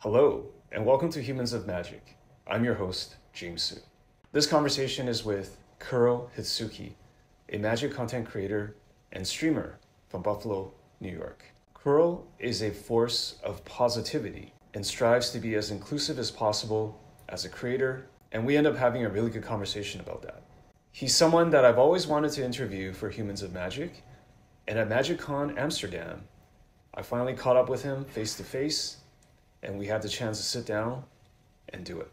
Hello, and welcome to Humans of Magic. I'm your host, James Hsu. This conversation is with Kurohitsuki, a magic content creator and streamer from Buffalo, New York. Kuro is a force of positivity and strives to be as inclusive as possible as a creator, and we end up having a really good conversation about that. He's someone that I've always wanted to interview for Humans of Magic, and at Magic Con Amsterdam, I finally caught up with him face to face, and we had the chance to sit down and do it.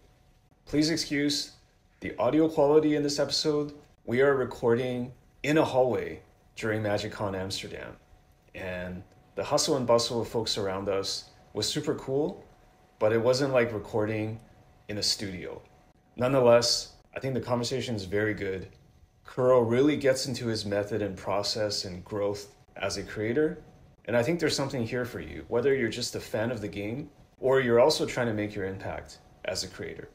Please excuse the audio quality in this episode. We are recording in a hallway during Magic Con Amsterdam, and the hustle and bustle of folks around us was super cool, but it wasn't like recording in a studio. Nonetheless, I think the conversation is very good. Kuro really gets into his method and process and growth as a creator, and I think there's something here for you, whether you're just a fan of the game or you're also trying to make your impact as a creator.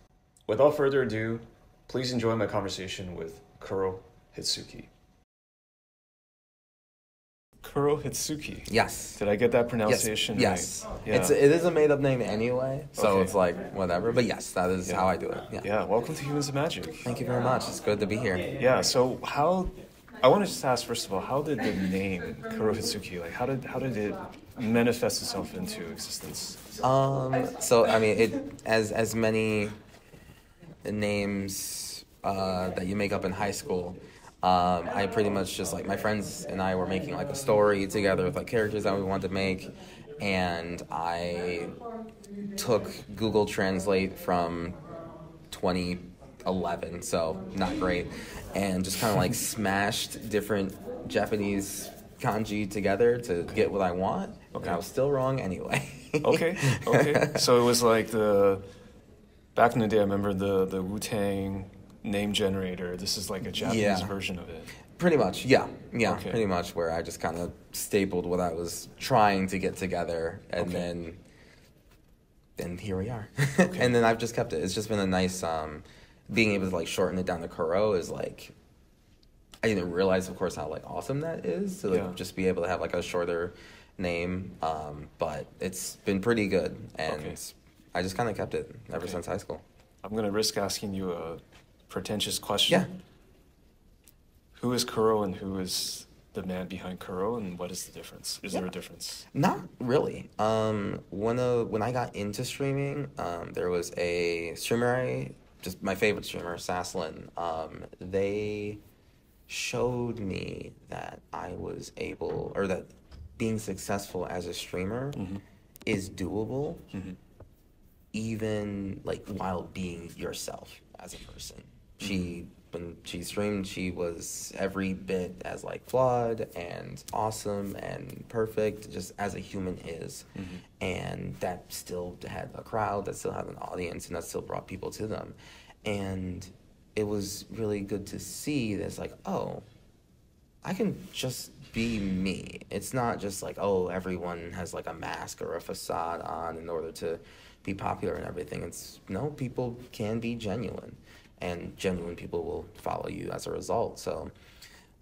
Without further ado, please enjoy my conversation with Kurohitsuki. Kurohitsuki. Yes. Did I get that pronunciation yes. right? Yes. Yeah. It is a made-up name anyway, so Okay. It's like whatever. But yes, that is how I do it. Yeah, welcome to Humans of Magic. Thank you very much. It's good to be here. Yeah, so I want to just ask first of all, how did the name Kurohitsuki, like how did it manifest itself into existence? So I mean, it as many names that you make up in high school. I pretty much just like my friends and I were making like a story together with like characters that we wanted to make, and I took Google Translate from 2011, so not great, and just kind of like smashed different Japanese kanji together to get what I want. Okay. And I was still wrong anyway. Okay. So it was like back in the day, I remember the Wu-Tang name generator. This is like a Japanese version of it. Pretty much, yeah, Okay. Pretty much where I just kind of stapled what I was trying to get together, and then here we are. Okay. And then I've just kept it. It's just been a nice, being able to like shorten it down to Kuro is like, I didn't realize, of course, how like awesome that is to like just be able to have like a shorter name, but it's been pretty good, and I just kind of kept it ever since high school. I'm gonna risk asking you a pretentious question. Yeah. Who is Kuro and who is the man behind Kuro, and what is the difference? Is there a difference? Not really. When I got into streaming, there was a streamer, just my favorite streamer, Saslin. They showed me that I was able, or that being successful as a streamer is doable, even like while being yourself as a person. When she streamed, she was every bit as like flawed and awesome and perfect, just as a human is. And that still had a crowd, that still had an audience, and that still brought people to them. And it was really good to see this, like, oh, I can just be me. It's not just like, oh, everyone has like a mask or a facade on in order to be popular and everything. It's, no, people can be genuine, and genuine people will follow you as a result. So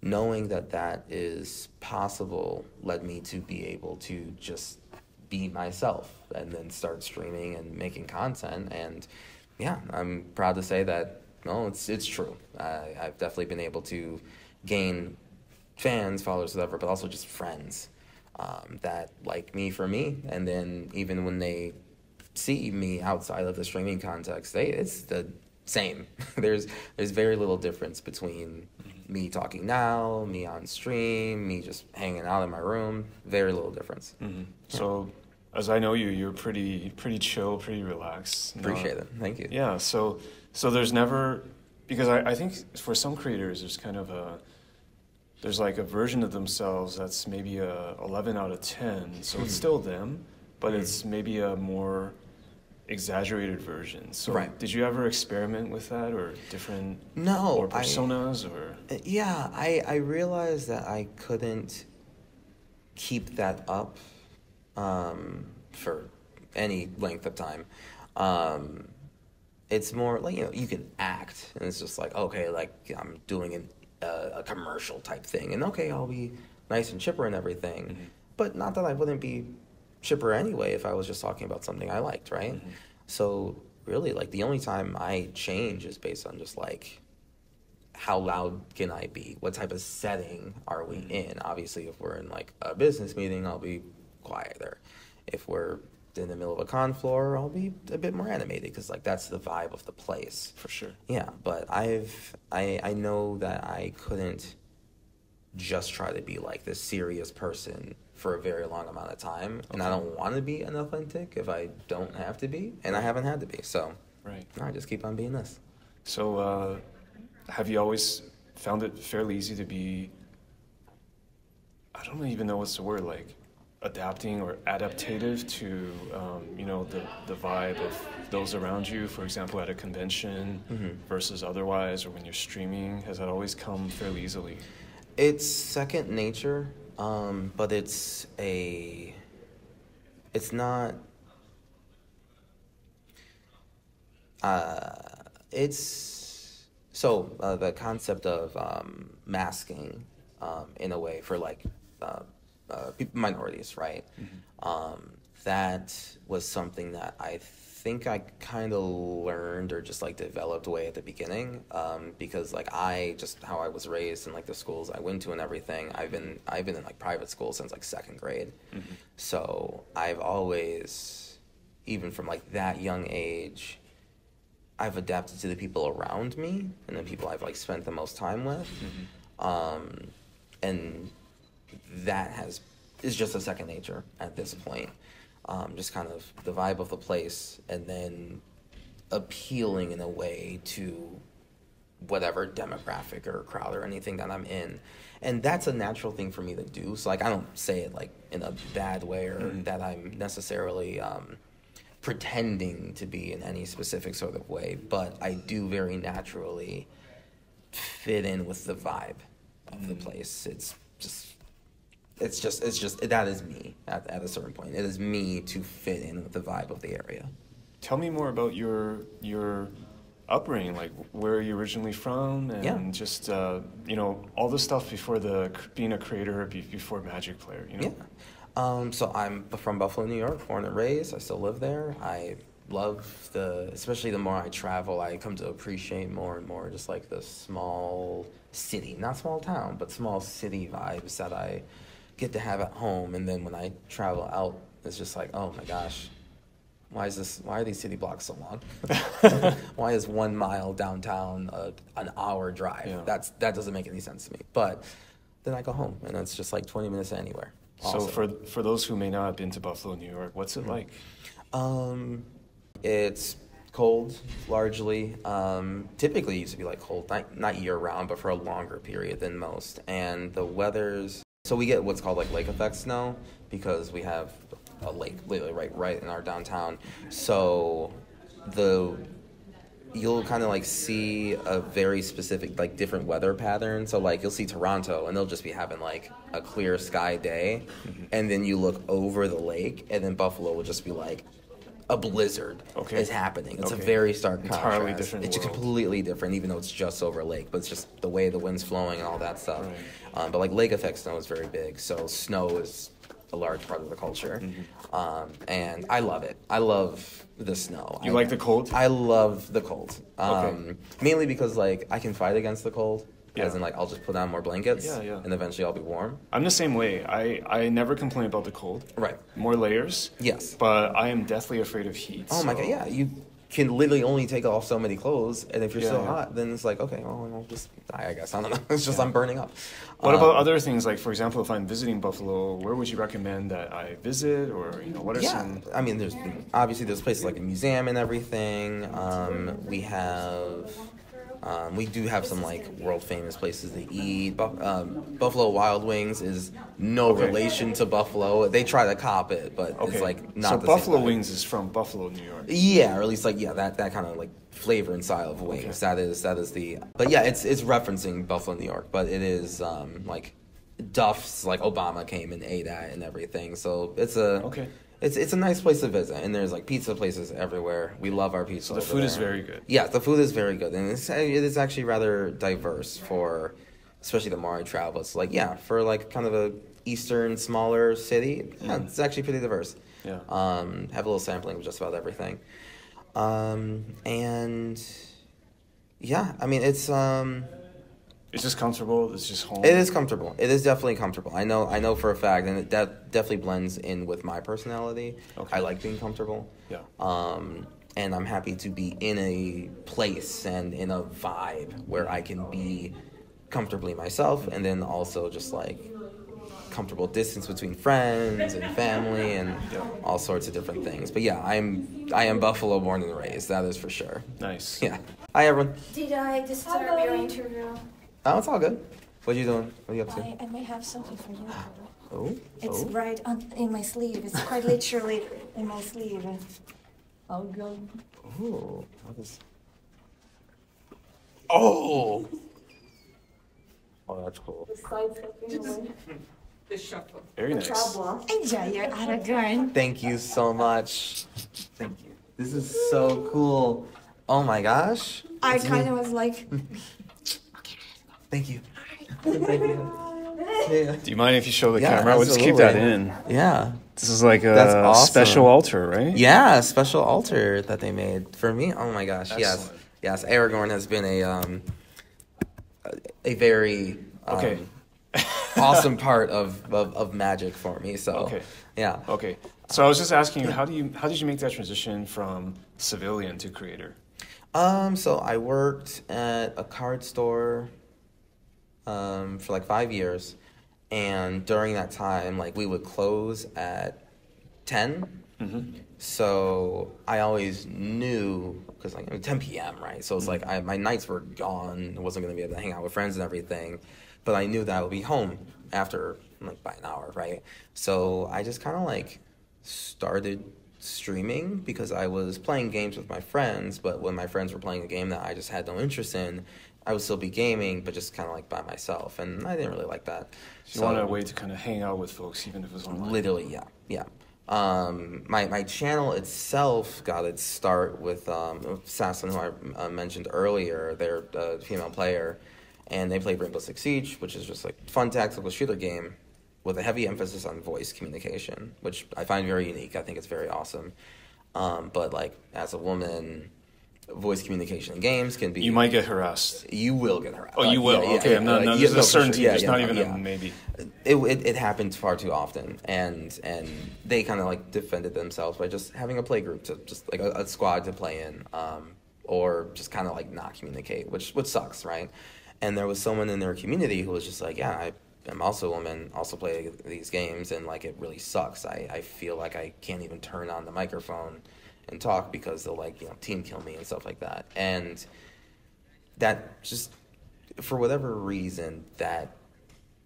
knowing that that is possible led me to be able to just be myself and then start streaming and making content. And yeah, I'm proud to say that, no, it's true. I've definitely been able to gain fans, followers, whatever, but also just friends that like me for me. And then even when they see me outside of the streaming context, it's the same. There's very little difference between me talking now, me on stream, me just hanging out in my room. Very little difference. So, as I know you, you're pretty chill, pretty relaxed. Appreciate it. Thank you. Yeah. So there's never, because I think for some creators there's kind of there's like a version of themselves that's maybe a 11 out of 10. So it's still them, but it's maybe a more exaggerated version. So did you ever experiment with that, or different or personas? Yeah, I realized that I couldn't keep that up for any length of time. It's more like, you can act, and it's just like, okay, like I'm doing a commercial type thing, and okay, I'll be nice and chipper and everything, but not that I wouldn't be chipper anyway if I was just talking about something I liked, right? Mm-hmm. So really, like, the only time I change is based on just, like, how loud can I be? What type of setting are we in? Obviously, if we're in, like, a business meeting, I'll be quieter. If we're in the middle of a con floor, I'll be a bit more animated because, like, that's the vibe of the place. For sure. Yeah, but I know that I couldn't just try to be, like, this serious person for a very long amount of time, and I don't want to be inauthentic if I don't have to be, and I haven't had to be, so right. I just keep on being this. So, have you always found it fairly easy to be, I don't even know what's the word, like, adapting or adaptative to, you know, the vibe of those around you, for example, at a convention versus otherwise, or when you're streaming? Has that always come fairly easily? It's second nature, but it's not, the concept of masking, in a way, for, like, minorities, right? That was something that I think I kind of learned or just, like, developed way at the beginning, because, like, how I was raised in, like, the schools I went to and everything. I've been in, like, private school since, like, second grade, so I've always, even from, like, that young is I've adapted to the people around me and the people I've, like, spent the most time with, and that is just a second nature at this point. Just kind of the vibe of the place, and then appealing in a way to whatever demographic or crowd or anything that I'm in. And that's a natural thing for me to do. So, like, I don't say it, like, in a bad way or that I'm necessarily pretending to be in any specific sort of way, but I do very naturally fit in with the vibe of the place. It's just that is me at a certain point. It is me to fit in with the vibe of the area. Tell me more about your upbringing, like where are you originally from, and just you know, all the stuff before being a creator, before Magic player, you know. Yeah. So I'm from Buffalo, New York, born and raised. I still live there. I love especially the more I travel, I come to appreciate more and more just, like, the small city, not small town, but small city vibes that I get to have at home. And then when I travel out, it's just like, oh my gosh, why are these city blocks so long? Why is 1 mile downtown an hour drive? Yeah. That doesn't make any sense to me. But then I go home, and it's just like 20 minutes anywhere. Awesome. So for those who may not have been to Buffalo, New York, what's it like? It's cold, largely. Typically it used to be, like, cold, not year-round, but for a longer period than most. And the weather's... So we get what's called, like, lake effect snow, because we have a lake literally right in our downtown. So you'll kind of, like, see a very specific, like, different weather pattern. So, like, you'll see Toronto, and they'll just be having, like, a clear sky day. And then you look over the lake, and then Buffalo will just be, like, a blizzard is happening. It's a very stark contrast. Entirely different It's world. completely different, even though it's just over a lake, but it's just the way the wind's flowing and all that stuff. Right. But, like, lake effect snow is very big, so snow is a large part of the culture. And I love it. I love the snow. You like the cold? I love the cold. Mainly because, like, I can fight against the cold. As in, like, I'll just put on more blankets, and eventually I'll be warm. I'm the same way. I never complain about the cold. Right. More layers. Yes. But I am deathly afraid of heat. Oh, my God, yeah. You can literally only take off so many clothes, and if you're so hot, then it's like, okay, well, I'll just die, I guess. I don't know. It's just I'm burning up. What about other things? Like, for example, if I'm visiting Buffalo, where would you recommend that I visit? Or, you know, what are some... I mean, there's places like a museum and everything. We do have some, like, world famous places to eat. Buffalo Wild Wings is no relation to Buffalo. They try to cop it, but it's, like, not so the Buffalo same Wings is from Buffalo, New York. Yeah, or at least, like, that kind of, like, flavor and style of wings. That is the. But yeah, it's referencing Buffalo, New York, but it is like Duff's, like, Obama came and ate at and everything. So it's a It's a nice place to visit, and there's, like, pizza places everywhere. We love our pizza. So the food is very good. Yeah, the food is very good, and it is actually rather diverse especially the more I travel. It's like, for, like, kind of a eastern, smaller city, it's actually pretty diverse. Yeah. Have a little sampling of just about everything. And yeah, I mean, it's just comfortable. It's just home. it is comfortable. It is definitely comfortable. I know for a fact, and that definitely blends in with my personality. Okay. I like being comfortable. Yeah. And I'm happy to be in a place and in a vibe where I can be comfortably myself, and then also just like comfortable distance between friends and family and all sorts of different things. But yeah, I am Buffalo born and raised. That is for sure. Nice. Yeah. Hi everyone. Did I disturb your interview? Oh, it's all good. What are you doing? What are you up to? I may have something for you. Oh. It's right in my sleeve. It's quite literally in my sleeve. Oh, God. Oh. What is? Oh. Oh, that's cool. Very nice. Enjoy your Aragorn. Thank you so much. Thank you. This is so cool. Oh my gosh. I kind of was like, Thank you. Thank you. Yeah. Do you mind if you show the Yeah, camera? We'll just keep that absolutely. in. Yeah. This is like That's a awesome. special altar, right? Yeah, a special altar that they made for me. Oh my gosh. Excellent. Yes. Aragorn has been a very Okay. awesome part of Magic for me. So Okay. yeah. Okay. So I was just asking you, how did you make that transition from civilian to creator? So I worked at a card store for like 5 years, and during that time, like we would close at 10. Mm-hmm. So I always knew, because like 10 p.m. right? So it's like my nights were gone. I wasn't gonna be able to hang out with friends and everything, but I knew that I would be home after like by an hour, right? So I just kind of like started streaming because I was playing games with my friends, but when my friends were playing a game that I just had no interest in, I would still be gaming, but just kind of like by myself, and I didn't really like that. So you wanted a way to kind of hang out with folks, even if it was online. Literally, yeah. My channel itself got its start with Assassin, who I mentioned earlier. They're a female player, and they played Rainbow Six Siege, which is just like a fun tactical shooter game with a heavy emphasis on voice communication, which I find very unique. I think it's very awesome. But like as a woman, voice communication in games can be... You might get harassed. You will get harassed. Oh, you will? Okay, there's a certainty, there's not even a maybe. It happens far too often, and they kind of like defended themselves by just having a play group to just like a squad to play in, or just kind of like not communicate, which sucks, right? And there was someone in their community who was just like, yeah, I'm also a woman, also play these games, and like it really sucks. I feel like I can't even turn on the microphone and talk because they'll like, team kill me and stuff like that. And that just, for whatever reason, that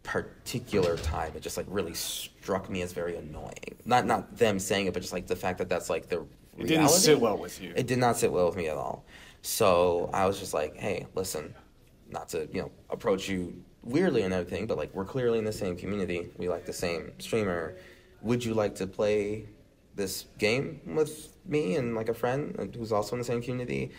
particular time, it just like really struck me as very annoying. Not them saying it, but just like the fact that that's like the reality. It didn't sit well with you. It did not sit well with me at all. So I was just like, hey, listen, not to, approach you weirdly and everything, but like we're clearly in the same community. We like the same streamer. Would you like to play this game with me and like a friend who's also in the same community,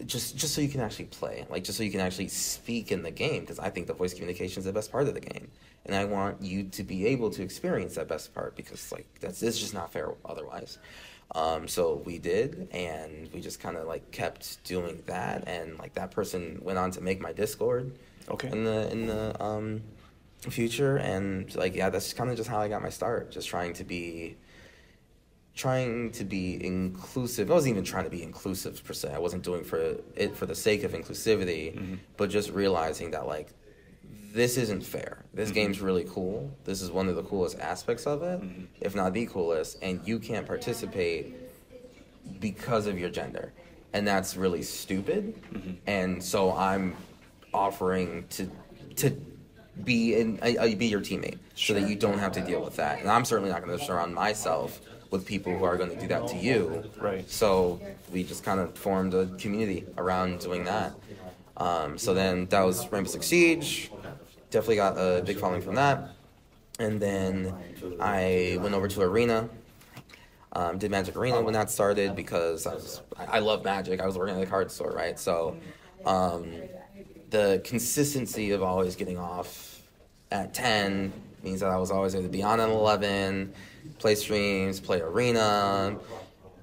just so you can actually play, like just so you can actually speak in the game, because I think the voice communication is the best part of the game, and I want you to be able to experience that best part, because like it's just not fair otherwise. So we did, and we just kind of like kept doing that, and like that person went on to make my Discord. Okay. In the future, and like that's kind of just how I got my start, just trying to be inclusive. I wasn't even trying to be inclusive per se. I wasn't doing it for the sake of inclusivity, but just realizing that like this isn't fair. This game's really cool. This is one of the coolest aspects of it, if not the coolest, and you can't participate because of your gender, and that's really stupid. And so I'm offering to be your teammate, so that you don't have to deal with that. And I'm certainly not going to surround myself with people who are going to do that to you. Right. So we just kind of formed a community around doing that. So then that was Rainbow Six Siege. Definitely got a big following from that. And then I went over to Arena. Did Magic Arena when that started, because I love Magic. I was working at a card store, right? So the consistency of always getting off at 10 means that I was always going to be on at 11. play streams, play Arena,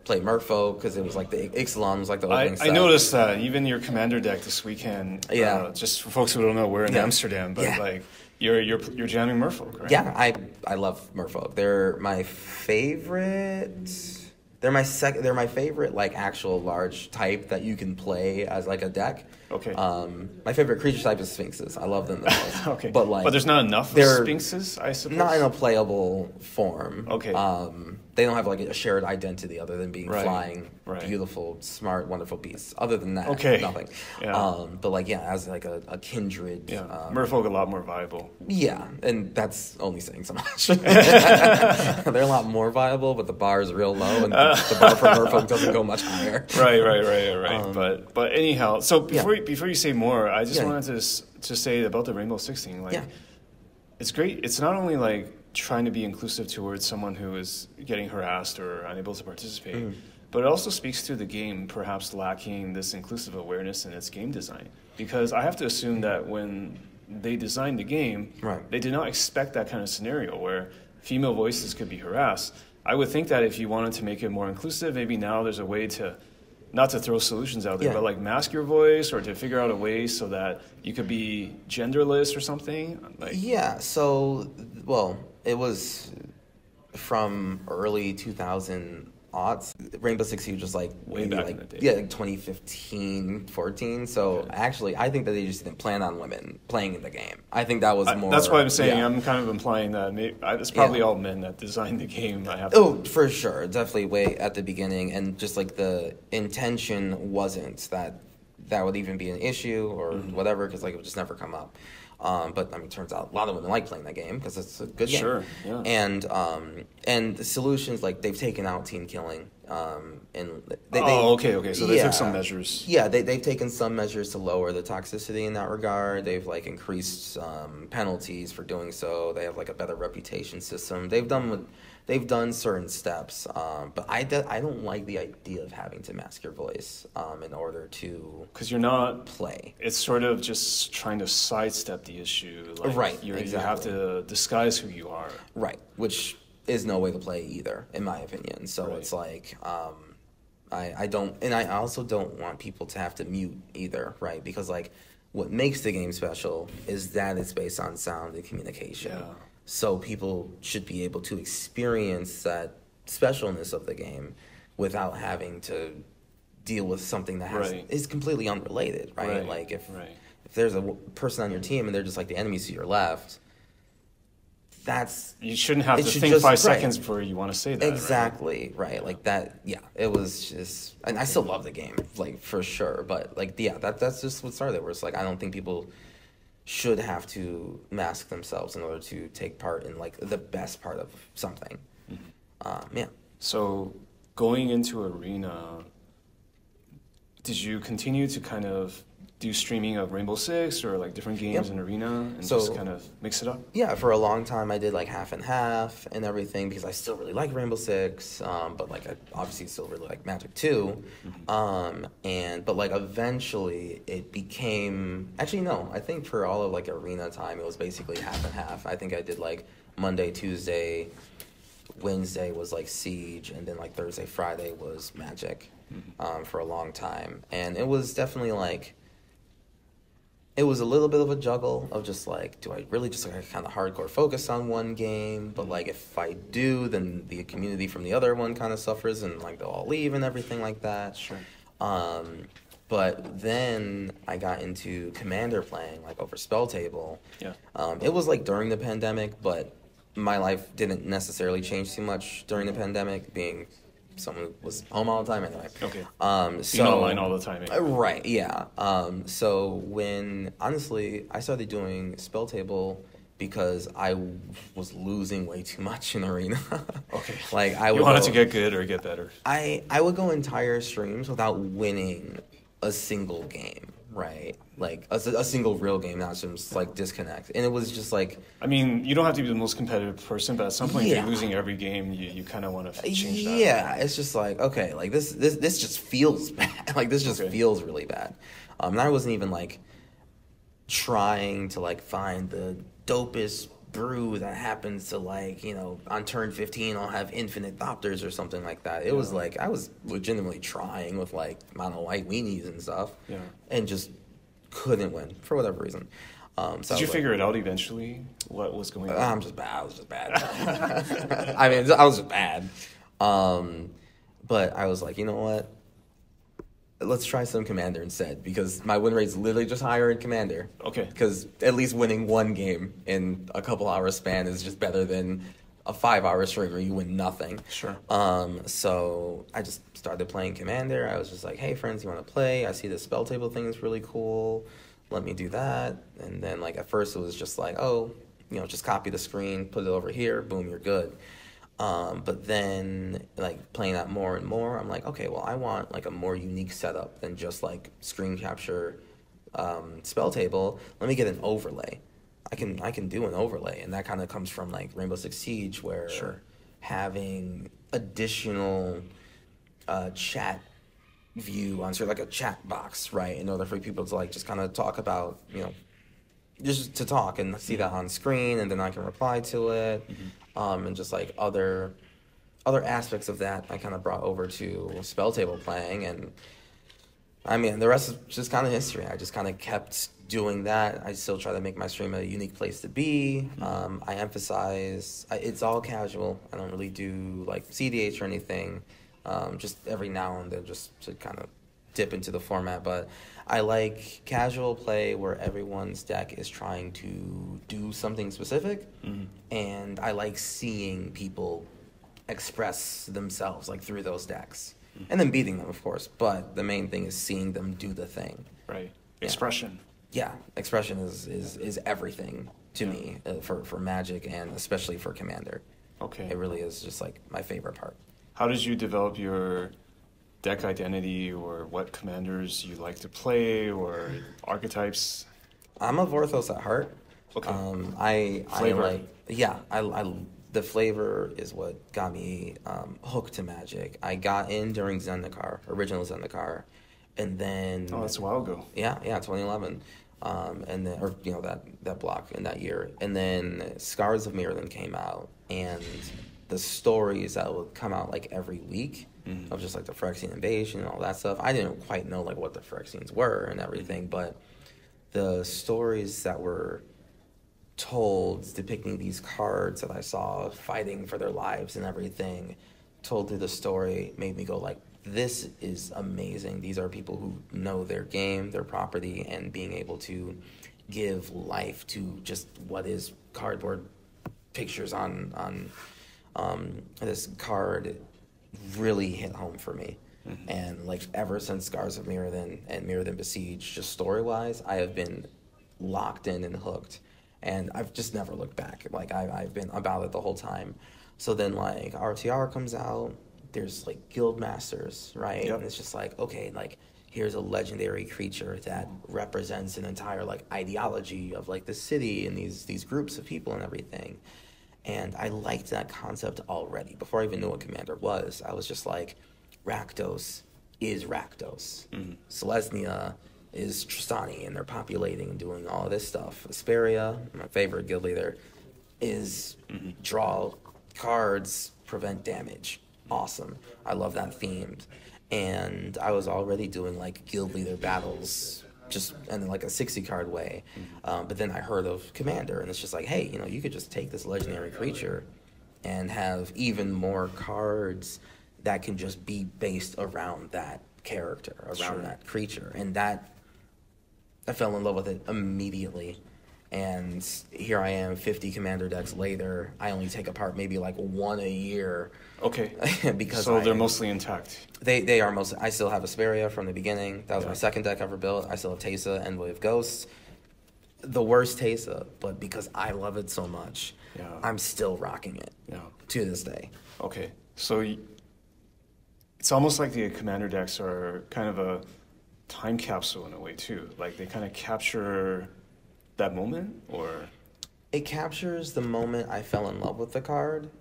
play Merfolk, because it was like the Ixalan was like the opening set. I noticed that even your Commander deck this weekend. Yeah. Just for folks who don't know, we're in Amsterdam, but like you're jamming Merfolk, right? Yeah, I love Merfolk. They're my favorite. They're my favorite like actual large type that you can play as like a deck. Okay. My favorite creature type is Sphinxes. I love them the most. Okay. But there's not enough of Sphinxes, I suppose. Not in a playable form. Okay. They don't have like a shared identity other than being flying, beautiful, smart, wonderful beasts. Other than that, nothing. Yeah. But like as like a kindred. Yeah. Merfolk a lot more viable. Yeah, and that's only saying so much. They're a lot more viable, but the bar is real low, and the bar for Merfolk doesn't go much higher. Right. But anyhow, so before you say more, I just wanted to say about the Rainbow Six thing. Like, it's great. It's not only like trying to be inclusive towards someone who is getting harassed or unable to participate, but it also speaks to the game perhaps lacking this inclusive awareness in its game design. Because I have to assume that when they designed the game, they did not expect that kind of scenario where female voices could be harassed. I would think that if you wanted to make it more inclusive, maybe now there's a way to, not to throw solutions out there, but like mask your voice or to figure out a way so that you could be genderless or something. Like, it was from early 2000 aughts. Rainbow Six Siege was like way back in the day. Yeah, like 2015, 14. So actually, I think that they just didn't plan on women playing in the game. I think that was more. That's why I'm saying I'm kind of implying that it's probably all men that designed the game. For sure, definitely way at the beginning, and just like the intention wasn't that would even be an issue or whatever, because like it would just never come up. But I mean, it turns out a lot of women like playing that game because it's a good game. Sure, yeah. And the solutions, like they've taken out team killing. Okay. So they took some measures. Yeah, they've taken some measures to lower the toxicity in that regard. They've like increased penalties for doing so. They have like a better reputation system. They've done certain steps, but I don't like the idea of having to mask your voice in order to, because you're not play. It's sort of just trying to sidestep the issue. Like, right. You have to disguise who you are. Right. Which is no way to play either, in my opinion. So it's like I don't, and I also don't want people to have to mute either, right? Because like what makes the game special is that it's based on sound and communication. Yeah. So people should be able to experience that specialness of the game without having to deal with something that is completely unrelated, right? Like if there's a person on your team and they're just like the enemies to your left, you shouldn't have to think 5 seconds before you want to say that. Exactly, right? Like that, it was just, and I still love the game, like for sure, but like, that's just what started it, where it's like, I don't think people should have to mask themselves in order to take part in like the best part of something. So going into Arena, did you continue to kind of do streaming of Rainbow Six or like different games in Arena and just kind of mix it up? Yeah, for a long time I did like half and half and everything because I still really like Rainbow Six, but like I obviously still really like Magic 2. But like eventually it became, actually no, I think for all of like Arena time it was basically half and half. I think I did like Monday, Tuesday, Wednesday was like Siege, and then like Thursday, Friday was Magic for a long time. And it was definitely like, it was a little bit of a juggle of just like, do I really just like kind of hardcore focus on one game? But like if I do, then the community from the other one kind of suffers and like they'll all leave and everything like that. Sure. But then I got into Commander playing like over Spelltable. Yeah. It was like during the pandemic, but my life didn't necessarily change too much during the pandemic, being someone who was home all the time anyway. Okay. So being online all the time. Anyway. Right, yeah. So when, honestly, I started doing Spelltable because I was losing way too much in Arena. Okay. Like I would you wanted to get good or get better? I would go entire streams without winning a single game, right? Like a single real game, not just like disconnect. And it was just like, I mean, you don't have to be the most competitive person, but at some point if you're losing every game, you kind of want to change that. Yeah, it's just like, okay, like this just feels bad. Like this just feels really bad. And I wasn't even like trying to like find the dopest brew that happens to like, on turn 15 I'll have infinite Thopters or something like that. It was like I was legitimately trying with like mono white weenies and stuff, and just couldn't win for whatever reason. So did you figure it out eventually? What was going on? I was just bad. I mean, I was just bad. But I was like, you know what? Let's try some Commander instead, because my win rate's literally just higher in Commander. Okay. Because at least winning one game in a couple hour span is just better than a 5-hour string where you win nothing. Sure. So I just started playing Commander. I was just like, hey, friends, you want to play? I see this Spelltable thing is really cool. Let me do that. And then, like, at first it was just like, oh, just copy the screen, put it over here, boom, you're good. But then, like, playing that more and more, I'm like, okay, well, I want, like, a more unique setup than just, like, screen capture, Spelltable. Let me get an overlay. I can do an overlay, and that kind of comes from, like, Rainbow Six Siege, where having additional chat view on sort of like a chat box, right, in order for people to, like, just kind of talk about, just to talk and see that on screen, and then I can reply to it. And just like other aspects of that I kind of brought over to Spelltable playing, and I mean the rest is just kind of history. I just kind of kept doing that. I still try to make my stream a unique place to be. I emphasize it's all casual. I don't really do like CDH or anything. Just every now and then just to kind of dip into the format, but I like casual play where everyone's deck is trying to do something specific, and I like seeing people express themselves like through those decks, and then beating them, of course. But the main thing is seeing them do the thing. Right. Expression. Yeah, expression is everything to me for Magic, and especially for Commander. Okay. It really is just like my favorite part. How did you develop your deck identity, or what commanders you like to play, or archetypes? I'm a Vorthos at heart. Okay. Flavor. I the flavor is what got me hooked to Magic. I got in during original Zendikar, and then that's a while ago. Yeah, 2011, and then that block in that year, and then Scars of Mirrodin came out, and the stories that would come out like every week. Of just like the Phyrexian invasion and all that stuff. I didn't quite know like what the Phyrexians were and everything, but the stories that were told depicting these cards that I saw fighting for their lives and everything, told through the story, made me go like, this is amazing. These are people who know their game, their property, and being able to give life to just what is cardboard pictures on this card really hit home for me. And like ever since Scars of Mirrodin and Mirrodin Besieged, just story-wise, I have been locked in and hooked, and I've just never looked back. Like I've been about it the whole time. So then like RTR comes out, there's like guild masters, right? Yep. And it's just like, okay, like here's a legendary creature that represents an entire like ideology of like the city and these groups of people and everything. And I liked that concept already. Before I even knew what Commander was, I was just like, Rakdos is Rakdos. Selesnya is Tristani, and they're populating and doing all this stuff. Asperia, my favorite guild leader, is draw cards, prevent damage. Awesome. I love that themed. And I was already doing like guild leader battles just in like a 60 card way. But then I heard of Commander, and it's just like, hey, you could just take this legendary creature and have even more cards that can just be based around that character, around that creature. And that, I fell in love with it immediately. And here I am 50 Commander decks later. I only take apart maybe like one a year. Okay. Because they're mostly intact. They are mostly. I still have Asperia from the beginning. That was my second deck ever built. I still have Teysa, Envoy of Ghosts. The worst Teysa, but because I love it so much, I'm still rocking it to this day. Okay. So it's almost like the Commander decks are kind of a time capsule in a way too. Like they kind of capture that moment, or it captures the moment I fell in love with the card,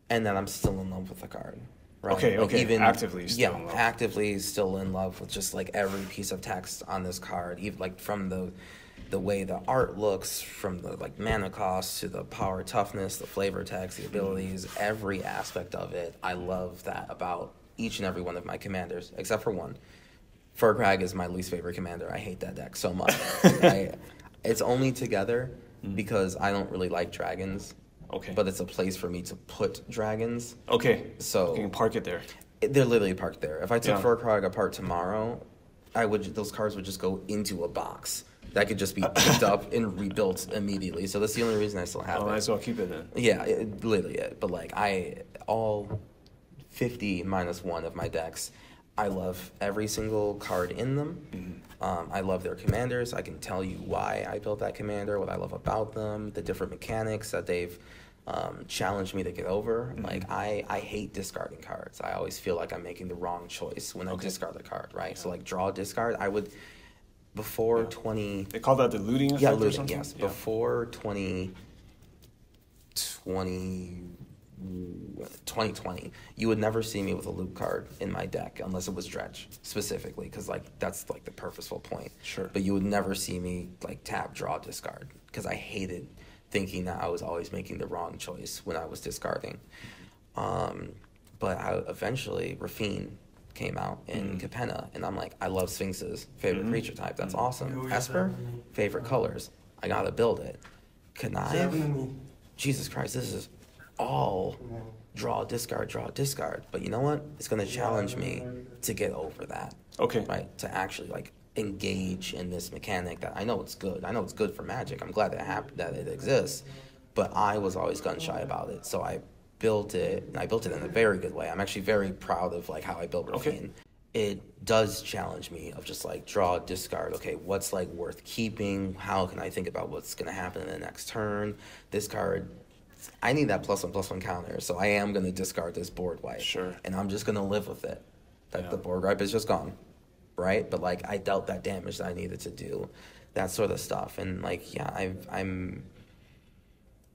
and then I'm still in love with the card. Right? Okay, like even actively still in love. Actively still in love with just like every piece of text on this card, even like from the the way the art looks, from the like mana cost to the power toughness, the flavor text, the abilities, every aspect of it. I love that about each and every one of my commanders, except for one. Furkrag is my least favorite commander. I hate that deck so much. It's only together because I don't really like dragons. Okay. But it's a place for me to put dragons. Okay. So you can park it there. They're literally parked there. If I took Yeah. Furkrag apart tomorrow, those cards would just go into a box that could just be picked up and rebuilt immediately. So that's the only reason I still have I it. might as well keep it then. Yeah, literally it. But like all 50 minus 1 of my decks, I love every single card in them. I love their commanders. I can tell you why I built that commander, what I love about them, the different mechanics that they've challenged me to get over. Like I hate discarding cards. I always feel like I'm making the wrong choice when I discard a card, right? So like draw, discard. I would before 20. They call that the looting effect Yeah, or looting. something? Yes, Yeah. before 2020, you would never see me with a loot card in my deck unless it was dredge specifically, because like that's like the purposeful point. Sure. But you would never see me like tap, draw, discard, because I hated thinking that I was always making the wrong choice when I was discarding. But eventually Rafine came out in Capenna, and I'm like, I love Sphinxes, favorite creature type. That's awesome. Esper, favorite colors. I gotta build it. Connive, Jesus Christ, this is all draw, discard. But you know what? It's gonna challenge me to get over that. Okay. Right? To actually like engage in this mechanic that I know it's good. I know it's good for Magic. I'm glad that it exists. But I was always gun shy about it. So I built it, and I built it in a very good way. I'm actually very proud of like how I built Rafine. Okay. It does challenge me of just like draw, discard. Okay, what's like worth keeping? How can I think about what's gonna happen in the next turn? This card, I need that +1/+1 counter, so I am gonna discard this board wipe. Sure. And I'm just gonna live with it. Like the board wipe is just gone, right? But like I dealt that damage that I needed to do, that sort of stuff. And like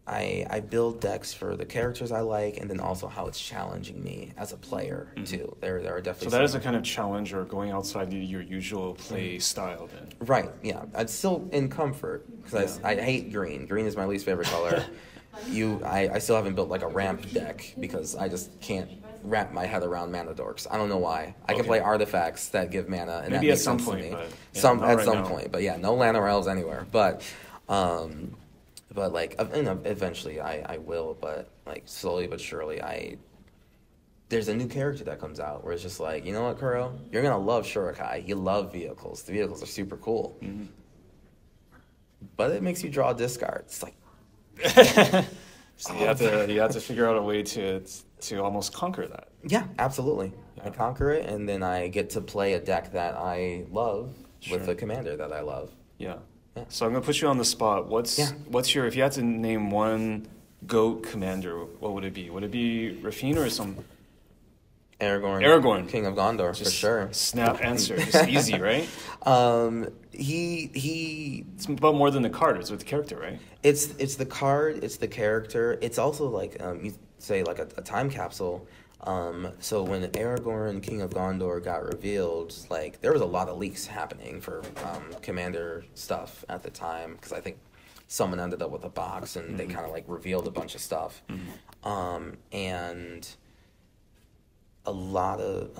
I build decks for the characters I like, and then also how it's challenging me as a player too. There are definitely So that is a kind of challenge, or going outside your usual play style then. right. Yeah, I'm still in comfort because I hate green. Green is my least favorite color. I still haven't built like a ramp deck because I just can't wrap my head around mana dorks. I don't know why. I can play artifacts that give mana, and Maybe that at makes some sense to point, me. but not At right some now. point, but yeah, no Lana Rails anywhere. But like eventually I will. But like slowly but surely, there's a new character that comes out where it's just like, you know what, Kuro, you're gonna love Shurikai. You love vehicles. The vehicles are super cool, but it makes you draw a discard. It's like. So you have to figure out a way to almost conquer that. Yeah, absolutely. I conquer it, and then I get to play a deck that I love with a commander that I love. Yeah. Yeah. So I'm gonna put you on the spot. What's your, if you had to name one GOAT commander, what would it be? Would it be Rafine or some Aragorn. King of Gondor, for sure. Snap answer. Just easy, right? He It's about more than the card. It's with the character, right? It's the card, it's the character. It's also like you say like a time capsule. So when Aragorn, King of Gondor, got revealed, like there was a lot of leaks happening for Commander stuff at the time, because I think someone ended up with a box and they kind of like revealed a bunch of stuff, and a lot of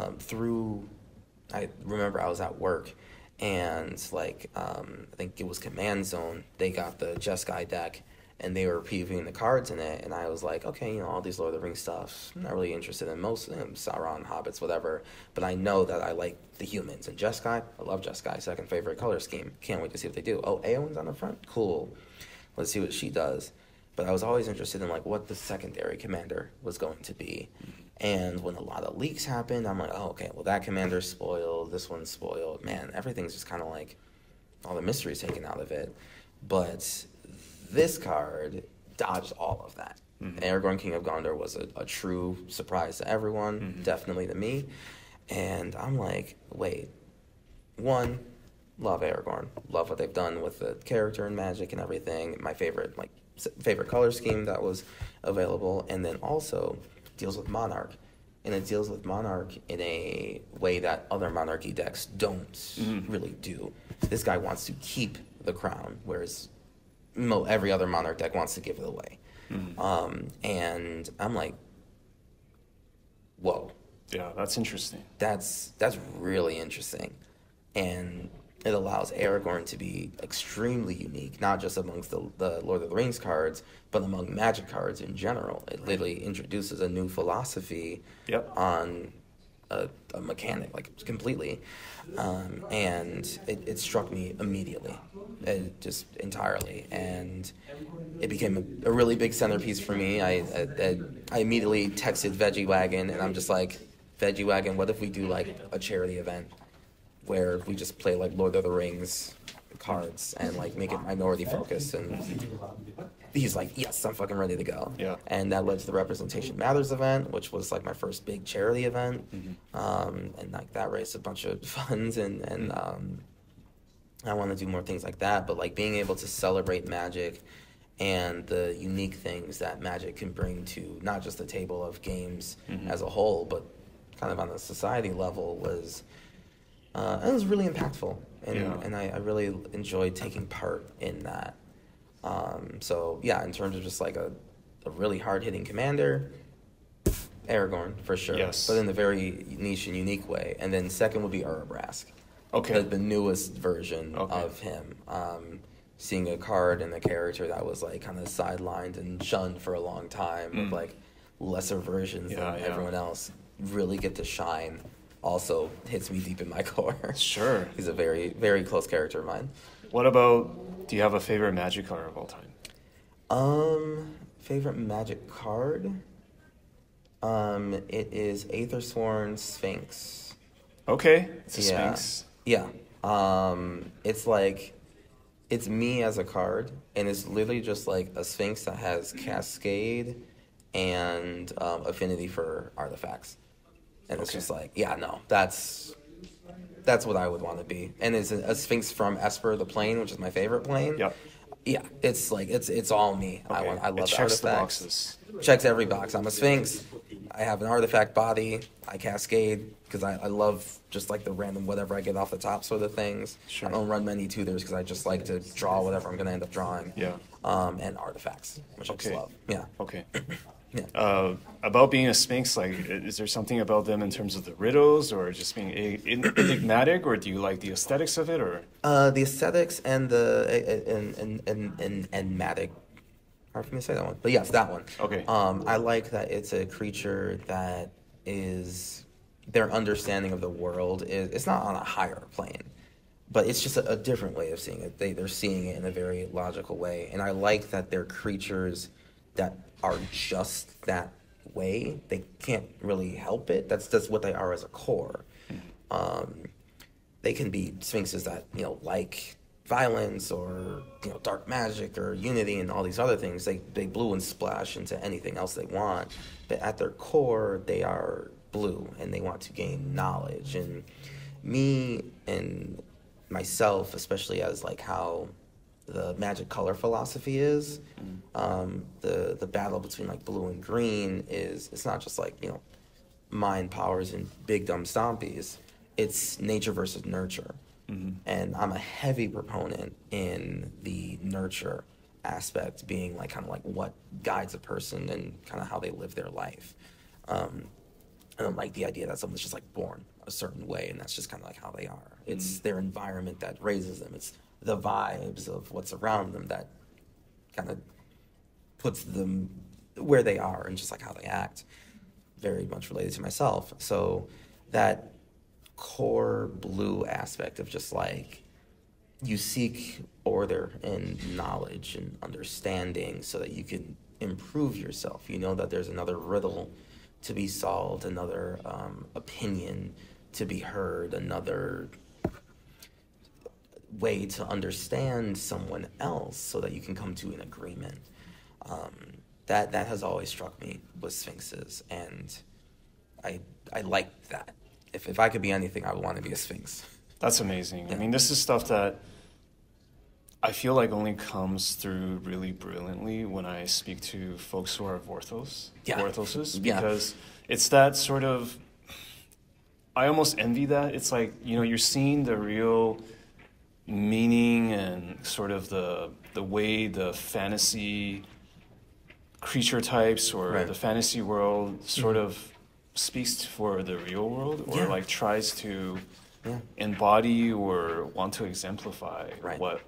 I remember I was at work, and like I think it was Command Zone. They got the Jeskai deck, and they were previewing the cards in it, and I was like, okay, all these Lord of the Rings stuff, I'm not really interested in most of them, Sauron, Hobbits, whatever, but I know that I like the humans. And Jeskai, I love Jeskai, second favorite color scheme. Can't wait to see what they do. Oh, Eowyn's on the front? Cool. Let's see what she does. But I was always interested in like what the secondary commander was going to be. And when a lot of leaks happened, I'm like, oh, okay, well, that commander's spoiled, this one's spoiled. Man, everything's just kind of like, all the mystery's taken out of it. But this card dodged all of that. Aragorn, King of Gondor was a true surprise to everyone, definitely to me. And I'm like, wait, one, love Aragorn. Love what they've done with the character and Magic and everything. My favorite color scheme that was available. And then also deals with Monarch. And it deals with Monarch in a way that other Monarchy decks don't really do. This guy wants to keep the crown, whereas every other Monarch deck wants to give it away. And I'm like, whoa. Yeah, that's interesting. That's really interesting. And it allows Aragorn to be extremely unique, not just amongst the Lord of the Rings cards, but among Magic cards in general. It literally introduces a new philosophy on a mechanic, like completely. And it struck me immediately, just entirely. And it became a really big centerpiece for me. I immediately texted Veggie Wagon, and I'm just like, Veggie Wagon, what if we do like a charity event where we just play like Lord of the Rings cards and like make it minority focused? And he's like, yes, I'm fucking ready to go. Yeah. And that led to the Representation Matters event, which was like my first big charity event. And like that raised a bunch of funds, and I want to do more things like that. But like being able to celebrate Magic and the unique things that Magic can bring to not just the table of games as a whole, but kind of on a society level was really impactful, and I really enjoyed taking part in that. So yeah, in terms of just like a really hard-hitting commander, Aragorn for sure, yes, but in a very niche and unique way. And then second would be Urabrask, okay, the newest version of him. Seeing a card and a character that was like kind of sidelined and shunned for a long time, with like lesser versions than everyone else, really get to shine. Also hits me deep in my core. Sure. He's a very, very close character of mine. What about, do you have a favorite Magic card of all time? Favorite Magic card? It is Aethersworn Sphinx. Okay, it's a Sphinx. Yeah. It's like, it's me as a card, and it's literally just like a Sphinx that has Cascade and affinity for artifacts. And it's just like, that's what I would want to be. And it's a Sphinx from Esper the Plane, which is my favorite plane. Yep. Yeah, it's like it's all me. Okay. I love it checks artifacts. The boxes. Checks every box. I'm a Sphinx. I have an artifact body. I cascade because I love just like the random whatever I get off the top sort of things. Sure. I don't run many tutors because I just like to draw whatever I'm going to end up drawing. Yeah. And artifacts, which I just love. Yeah. Okay. Yeah. About being a Sphinx, like, is there something about them in terms of the riddles, or just being enigmatic, or do you like the aesthetics of it, or? The aesthetics and the enigmatic. Hard for me to say that one, but yes, that one. Okay. I like that it's a creature that is their understanding of the world is it's not on a higher plane, but it's just a different way of seeing it. They're seeing it in a very logical way, and I like that they're creatures that are just that way. They can't really help it. That's what they are as a core. They can be Sphinxes that like violence or dark magic or unity and all these other things. They blue and splash into anything else they want, but at their core they are blue and they want to gain knowledge. And me and myself, especially as like how the Magic color philosophy is, the battle between like blue and green is, it's not just like mind powers and big dumb stompies. It's nature versus nurture. And I'm a heavy proponent in the nurture aspect being like kind of like what guides a person and kind of how they live their life. I don't like the idea that someone's just like born a certain way and that's just kind of like how they are. It's their environment that raises them. It's the vibes of what's around them that kind of puts them where they are and just like how they act. Very much related to myself. So that core blue aspect of just like you seek order and knowledge and understanding so that you can improve yourself. You know that there's another riddle to be solved, another opinion to be heard, another way to understand someone else so that you can come to an agreement. That has always struck me with Sphinxes, and I like that. If I could be anything, I would want to be a Sphinx. That's amazing. Yeah. I mean, this is stuff that I feel like only comes through really brilliantly when I speak to folks who are Vorthos, Vorthoses, because it's that sort of, I almost envy that. It's like, you're seeing the real meaning and sort of the way the fantasy creature types or the fantasy world sort of speaks for the real world, or like tries to embody or want to exemplify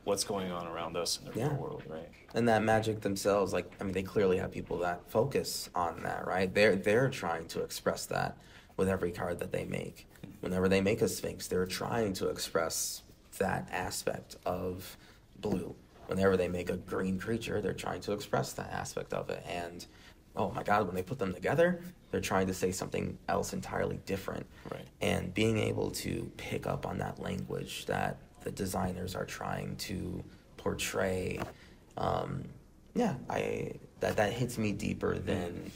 what's going on around us in the real world, right? And that Magic themselves, like, I mean, they clearly have people that focus on that, right? They're trying to express that with every card that they make. Whenever they make a Sphinx, they're trying to express that aspect of blue. Whenever they make a green creature, they're trying to express that aspect of it. And oh my God, when they put them together, they're trying to say something else entirely different. Right. And being able to pick up on that language that the designers are trying to portray, that hits me deeper than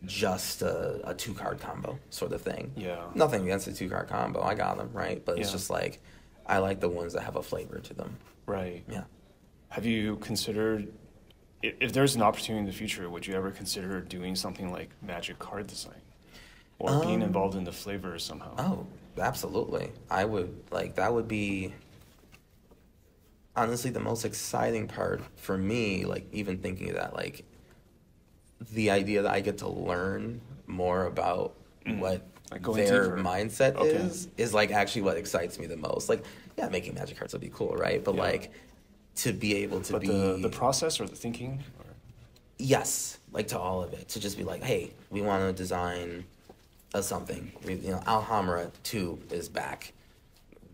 just a 2-card combo sort of thing. Yeah. Nothing against a 2-card combo. I got them, right? But it's just like, I like the ones that have a flavor to them. Right. Yeah. Have you considered, if there's an opportunity in the future, would you ever consider doing something like Magic card design? Or being involved in the flavor somehow? Oh, absolutely. I would, like, that would be honestly the most exciting part for me, like, even thinking of that, like, the idea that I get to learn more about what like their mindset is like actually what excites me the most. Like, yeah, making Magic cards would be cool, right? But like, to be able to the process or the thinking? Or? Yes, like to all of it. To just be like, hey, we want to design a something. Alhambra 2 is back.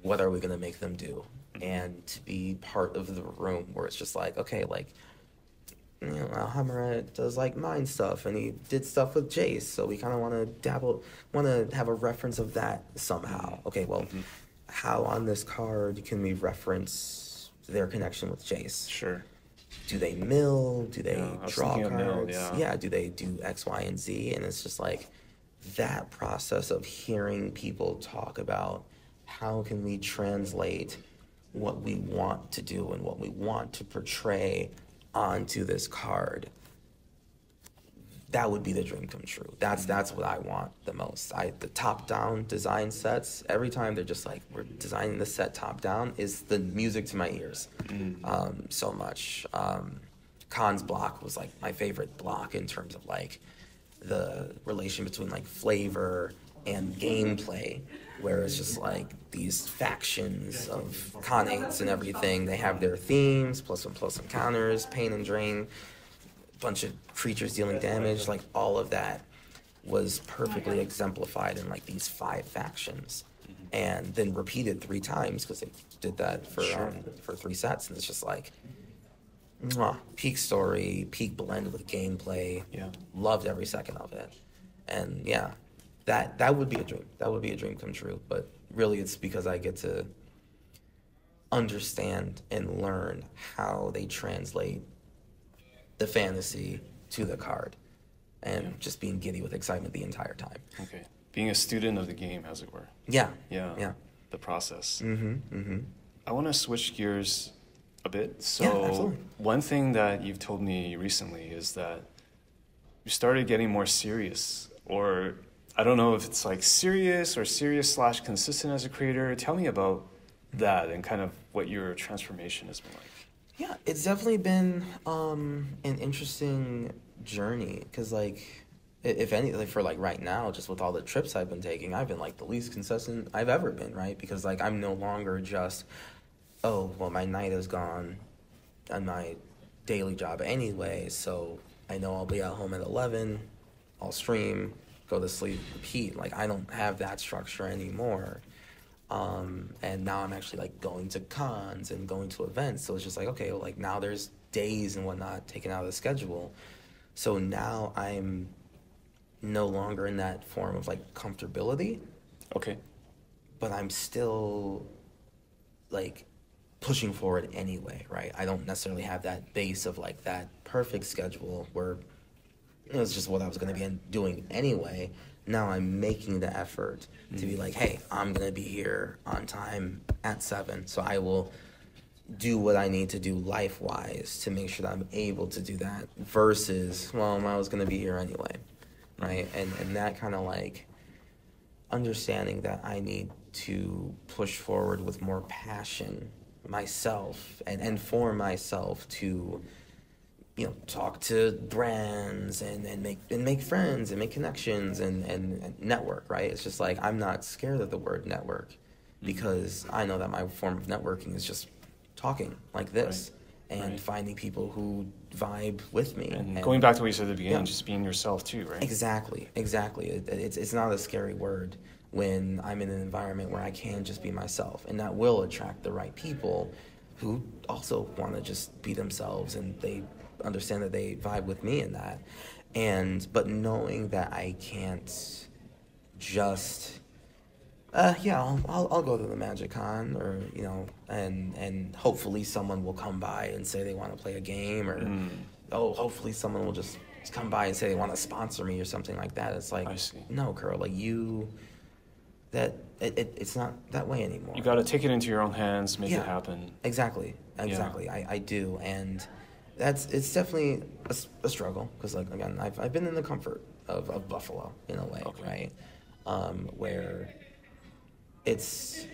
What are we going to make them do? And to be part of the room where it's just like, okay, like, Alhambra does like mind stuff, and he did stuff with Jace, so we kind of want to have a reference of that somehow. Okay, well, how on this card can we reference their connection with Jace? Sure. Do they mill? Do they draw cards? Do they do X, Y, and Z? And it's just like that process of hearing people talk about how can we translate what we want to do and what we want to portray onto this card. That would be the dream come true. That's what I want the most. The top-down design sets, every time they're just like, we're designing the set top-down, is the music to my ears so much. Khan's block was like my favorite block in terms of like the relation between like flavor and gameplay, where it's just like these factions of Khanates and everything. They have their themes, plus some counters, pain and drain, bunch of creatures dealing damage. Like all of that was perfectly exemplified in like these 5 factions, and then repeated 3 times because they did that for 3 sets. And it's just like, peak story, peak blend with gameplay. Loved every second of it, and that would be a dream. That would be a dream come true. But really, it's because I get to understand and learn how they translate the fantasy to the card, and just being giddy with excitement the entire time. Okay, being a student of the game, as it were. Yeah. The process. I want to switch gears a bit. So one thing that you've told me recently is that you started getting more serious, or I don't know if it's like serious or serious/consistent as a creator. Tell me about that and kind of what your transformation has been like. Yeah, it's definitely been an interesting journey, because like, if anything, for like right now, just with all the trips I've been taking, I've been like the least consistent I've ever been, right? Because like, I'm no longer just, oh, well, my night is gone on my daily job anyway, so I know I'll be at home at 11, I'll stream, go to sleep, repeat. Like, I don't have that structure anymore. And now I'm actually like going to cons and going to events. So it's just like, okay, well, like now there's days and whatnot taken out of the schedule. So now I'm no longer in that form of like comfortability. Okay. But I'm still like pushing forward anyway, right? I don't necessarily have that base of like that perfect schedule where it was just what I was going to be doing anyway. Now I'm making the effort to be like, hey, I'm going to be here on time at 7, so I will do what I need to do life-wise to make sure that I'm able to do that, versus, well, I was going to be here anyway, right? And that kind of like understanding that I need to push forward with more passion myself and for myself to, talk to brands and make friends and make connections and network, right? It's just like, I'm not scared of the word network because I know that my form of networking is just talking like this and finding people who vibe with me. And going back to what you said at the beginning, just being yourself too, right? Exactly. It's not a scary word when I'm in an environment where I can just be myself, and that will attract the right people who also want to just be themselves, and they understand that they vibe with me in that. But knowing that I can't just I'll go to the Magic Con, or and hopefully someone will come by and say they want to play a game, or hopefully someone will just come by and say they want to sponsor me or something like that. It's like, no, Kuro, like it's not that way anymore. You got to take it into your own hands, make it happen. Exactly. Yeah. I do, and it's definitely a struggle because, like, again, I've been in the comfort of Buffalo in a way, right? Where it's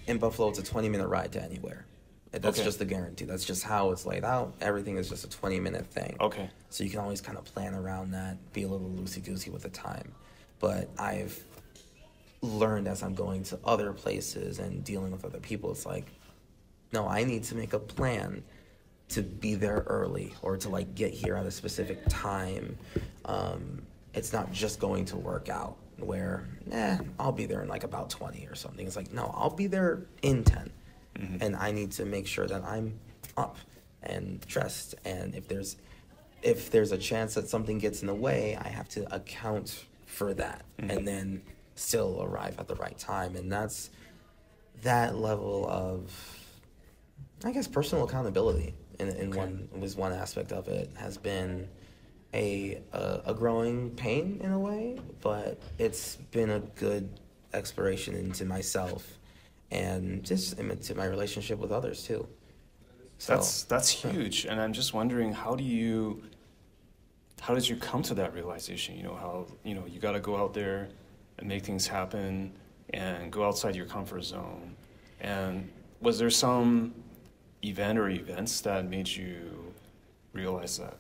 in Buffalo, it's a 20-minute ride to anywhere. That's just the guarantee. That's just how it's laid out. Everything is just a 20-minute thing. Okay. So you can always kind of plan around that, be a little loosey-goosey with the time. But I've learned as I'm going to other places and dealing with other people, it's like, no, I need to make a plan to be there early or to, like, get here at a specific time. It's not just going to work out where, I'll be there in, like, about 20 or something. It's like, no, I'll be there in 10. Mm-hmm. And I need to make sure that I'm up and dressed. And if there's a chance that something gets in the way, I have to account for that and then still arrive at the right time. And that's that level of, I guess, personal accountability one aspect of it has been a growing pain in a way, but it's been a good exploration into myself and just into my relationship with others too. So that's huge. And I'm just wondering, how did you come to that realization? You got to go out there and make things happen and go outside your comfort zone. And was there some event or events that made you realize that?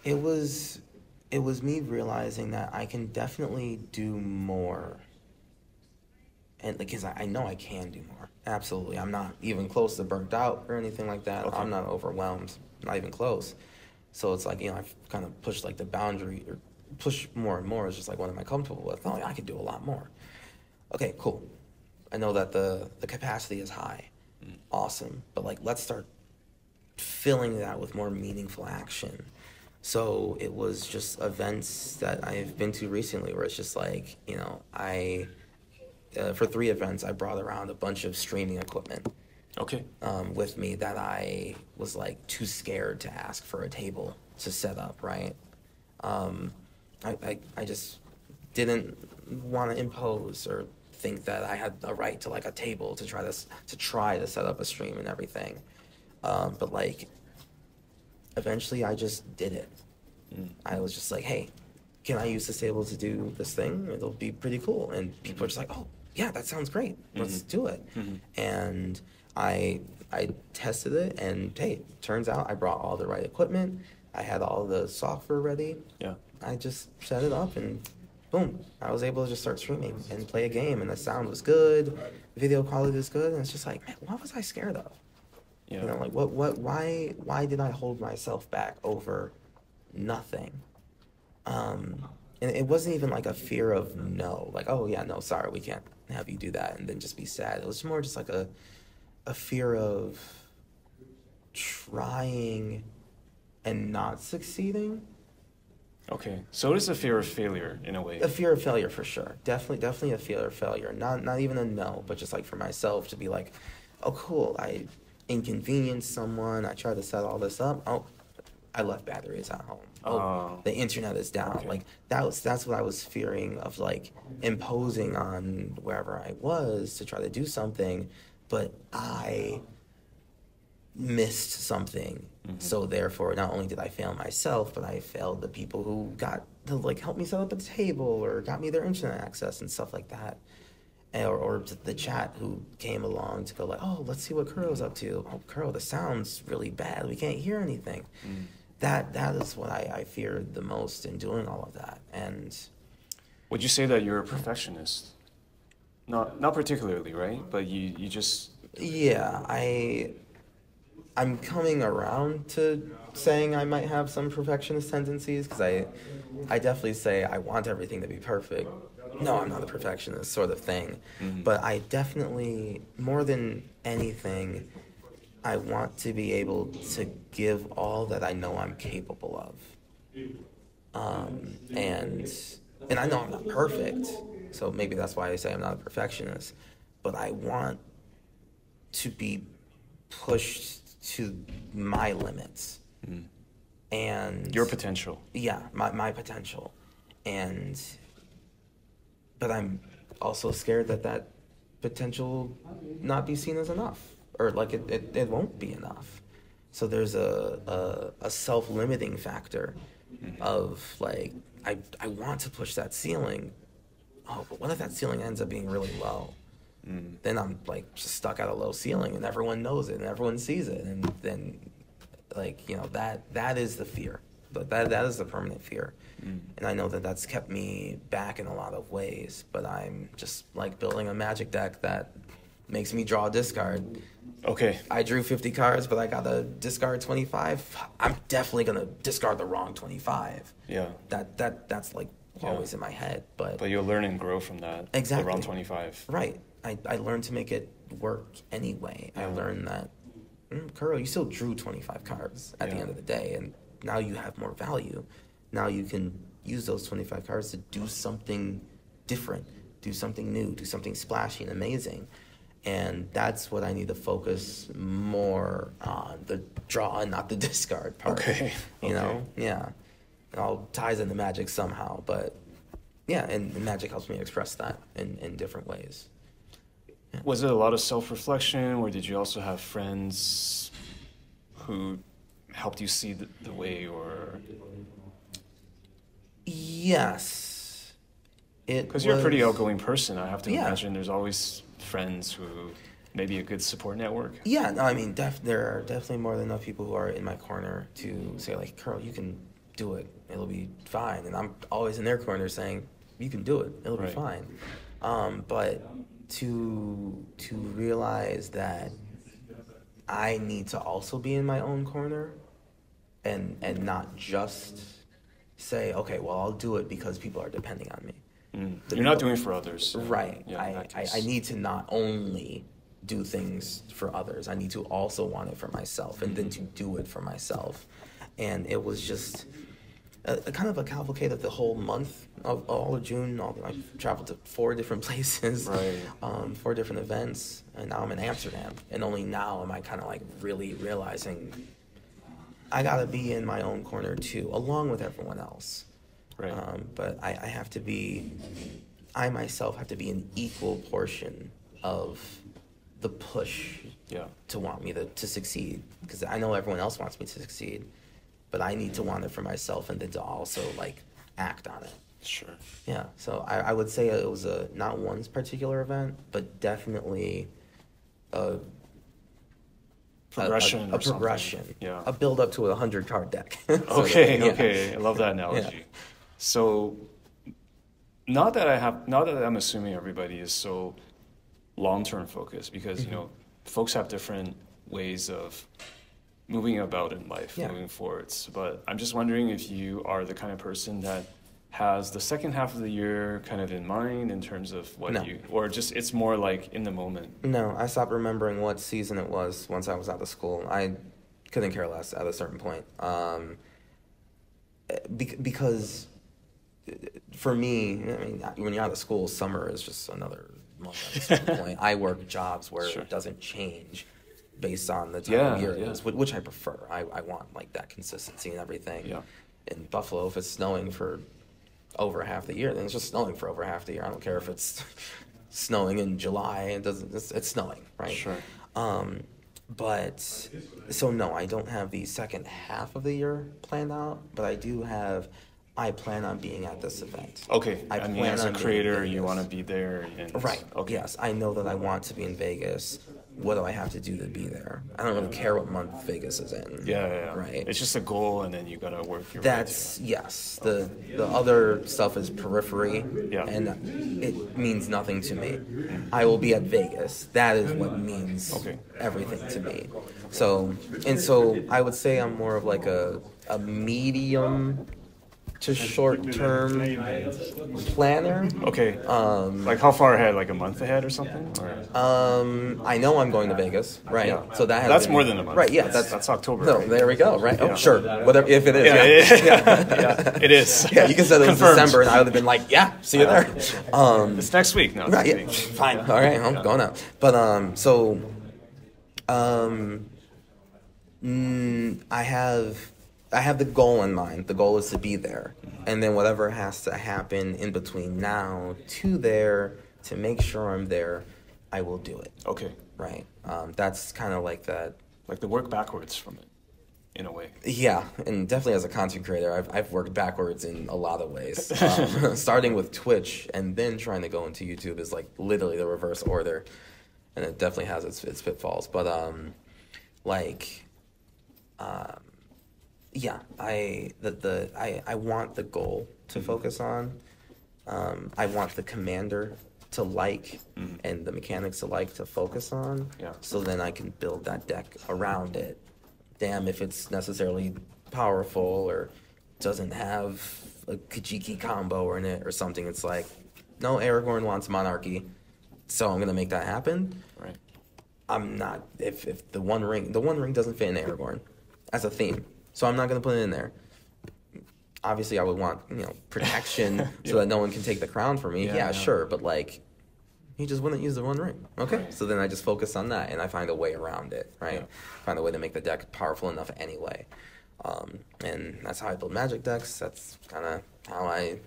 It was me realizing that I can definitely do more. And because I know I can do more. Absolutely. I'm not even close to burnt out or anything like that. Okay. I'm not overwhelmed, not even close. So it's like, I've kind of pushed like the boundary, or push more and more. It's just like, what am I comfortable with? Oh, I could do a lot more. Okay, cool. I know that the capacity is high. Awesome. But, like, let's start filling that with more meaningful action. So it was just events that I've been to recently where it's just like, for 3 events, I brought around a bunch of streaming equipment. Okay. With me that I was, like, too scared to ask for a table to set up, right? I just didn't want to impose or think that I had a right to, like, a table to try to set up a stream and everything. But, like, eventually I just did it. I was just like, hey, can I use this table to do this thing? It'll be pretty cool. And people are just like, oh, yeah, that sounds great. Let's do it. And I tested it, and hey, turns out I brought all the right equipment. I had all the software ready. Yeah. I just set it up, and boom, I was able to just start streaming and play a game, and the sound was good, video quality was good, and it's just like, man, what was I scared of? Yeah. Like, why did I hold myself back over nothing? And it wasn't even like a fear of no, like, oh yeah, no, sorry, we can't have you do that, and then just be sad. It was more just like a fear of trying and not succeeding. Okay, so it is a fear of failure in a way. A fear of failure for sure. Definitely a fear of failure. Not even a no, but just like for myself to be like, oh cool, I inconvenienced someone. I tried to set all this up. Oh, I left batteries at home. Oh, the internet is down. Okay. Like that's what I was fearing of, like, imposing on wherever I was to try to do something, but I missed something. So therefore, not only did I fail myself, but I failed the people who got to, like, help me set up a table or got me their internet access and stuff like that. or the chat who came along to go like, oh, let's see what Kuro's up to. Oh, Kuro, the sound's really bad. We can't hear anything. That is what I feared the most in doing all of that. And would you say that you're a perfectionist? Not particularly, right? But you just... Yeah, I'm coming around to saying I might have some perfectionist tendencies, because I definitely say I want everything to be perfect. No, I'm not a perfectionist sort of thing. But I definitely, more than anything, I want to be able to give all that I know I'm capable of. And I know I'm not perfect, so maybe that's why I say I'm not a perfectionist. But I want to be pushed to my limits. And your potential. Yeah, my potential. But I'm also scared that potential not be seen as enough, or like it won't be enough. So there's a self-limiting factor of like, I want to push that ceiling. Oh, but what if that ceiling ends up being really low? Then I'm like just stuck at a low ceiling, and everyone knows it and everyone sees it, and then like, you know, that is the fear. But that is the permanent fear. And I know that that's kept me back in a lot of ways, but I'm just like building a Magic deck that makes me draw a discard. Okay. I drew 50 cards, but I got to discard 25. I'm definitely going to discard the wrong 25. Yeah. That's like always in my head. But you'll learn and grow from that. Exactly. The round 25. Right. I learned to make it work anyway. I learned that, Kuro, you still drew 25 cards at the end of the day, and now you have more value. Now you can use those 25 cards to do something different, do something new, do something splashy and amazing. And that's what I need to focus more on, the draw and not the discard part. Okay. You know? Yeah. It all ties into Magic somehow, but yeah, and Magic helps me express that in different ways. Yeah. Was it a lot of self-reflection, or did you also have friends who helped you see the way, or... Yes. Because you're a pretty outgoing person, I have to imagine there's always friends who... maybe a good support network? Yeah, no, I mean, there are definitely more than enough people who are in my corner to say, like, Kuro, you can do it. It'll be fine. And I'm always in their corner saying, you can do it. It'll be fine. But to realize that I need to also be in my own corner and not just say, okay, well, I'll do it because people are depending on me. You're not doing it for others. Right. Yeah, I need to not only do things for others, I need to also want it for myself, and then to do it for myself. And it was just a kind of a cavalcade of the whole month of all of June. I traveled to 4 different places, 4 different events, and now I'm in Amsterdam. And only now am I kind of like really realizing I gotta be in my own corner too, along with everyone else. Right. But I myself have to be an equal portion of the push to want me to succeed, because I know everyone else wants me to succeed, but I need to want it for myself, and then to also like act on it. Sure. Yeah. So I would say it was not one particular event, but definitely a progression. A progression. Yeah. A build up to a 100-card deck. Okay. I love that analogy. Yeah. So, not that I'm assuming everybody is so long-term focused, because you know, folks have different ways of moving about in life, moving forwards. But I'm just wondering if you are the kind of person that has the second half of the year kind of in mind in terms of what or just it's more like in the moment. No, I stopped remembering what season it was once I was out of school. I couldn't care less at a certain point. Because for me, I mean, when you're out of school, summer is just another month at a certain point. I work jobs where it doesn't change based on the time of year it is, which I prefer. I want like that consistency and everything. Yeah. In Buffalo, if it's snowing for over half the year, then it's just snowing for over half the year. I don't care if it's snowing in July. It's snowing, right? Sure. But so no, I don't have the second half of the year planned out, but I do have I plan on being at this event. Okay. I I mean, plan as a on being creator, in you Vegas. want to be there. And, Right. Okay. Yes, I know that I want to be in Vegas. What do I have to do to be there? I don't really care what month Vegas is in. Yeah. Right. It's just a goal, and then you gotta work your way That's yes. The other stuff is periphery, Yeah. and it means nothing to me. I will be at Vegas. That is what means Okay. everything to me. So I would say I'm more of like a medium to short term planner. Okay. Like how far ahead? Like a month ahead or something? Or? I know I'm going to Vegas, right? Yeah. So That's more than a month. right? Yeah, That's October. No, right? there we go. Right? Yeah. Oh, sure. Whatever, if it is. Yeah, it is. Yeah, you can say it was Confirmed. December, and I would have been like, yeah, see you there. It's next week. No, it's Right, yeah, next week. fine. All right, I'm going out. But I have the goal in mind. The goal is to be there, and then whatever has to happen in between now to there to make sure I'm there, I will do it. Okay. Right. That's kind of like that. Like the work backwards from it, in a way. Yeah, and definitely as a content creator, I've worked backwards in a lot of ways. Starting with Twitch and then trying to go into YouTube is like literally the reverse order, and it definitely has its pitfalls. But yeah, I want the goal to focus on. I want the commander to like and the mechanics to like to focus on. Yeah. So then I can build that deck around it. Damn if it's necessarily powerful or doesn't have a Kajiki combo in it or something. It's like, no, Aragorn wants monarchy, so I'm gonna make that happen. Right. I'm not if the One Ring doesn't fit in Aragorn as a theme, so I'm not gonna put it in there. Obviously, I would want protection so that no one can take the crown from me. Yeah, sure, but like, he just wouldn't use the One Ring. Okay, so then I just focus on that, and I find a way around it. Right, Yeah. Find a way to make the deck powerful enough anyway. And that's how I build Magic decks. That's kind of how I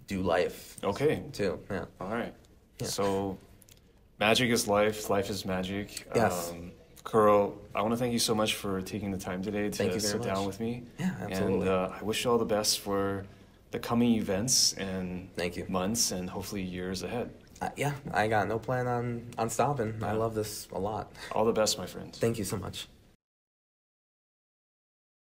do life. Okay. Too. Yeah. All right. Yeah. So, magic is life. Life is magic. Yes. Kuro, I want to thank you so much for taking the time today Thank to you very sit down much. with me. Yeah, absolutely. And I wish you all the best for the coming events and Thank you. months and hopefully years ahead. Yeah, I got no plan on stopping. I love this a lot. All the best, my friends. Thank you so much.